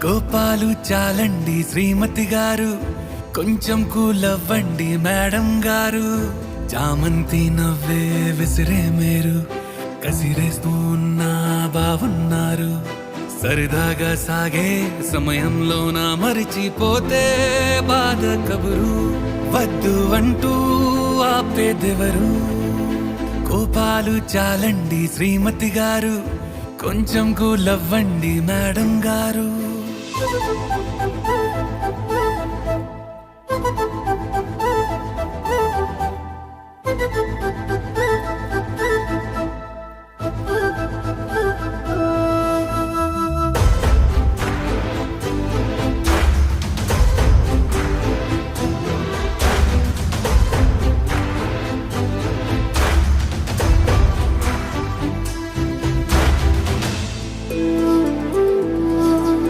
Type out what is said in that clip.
కోపాలు చాలండి శ్రీమతి గారు, కొంచెం కూలవ్వండి మేడం గారు. చామంతి నవ్వే విసిరే మేరు, కసిరేస్తూ ఉన్నా బావున్నారు. సరదాగా సాగే సమయంలోన మరిచిపోతే బాధ కబురు. వద్దు అంటూ ఆపేదెవరు? కోపాలు చాలండి శ్రీమతి గారు, కొంచెం కూలవ్వండి మేడం గారు.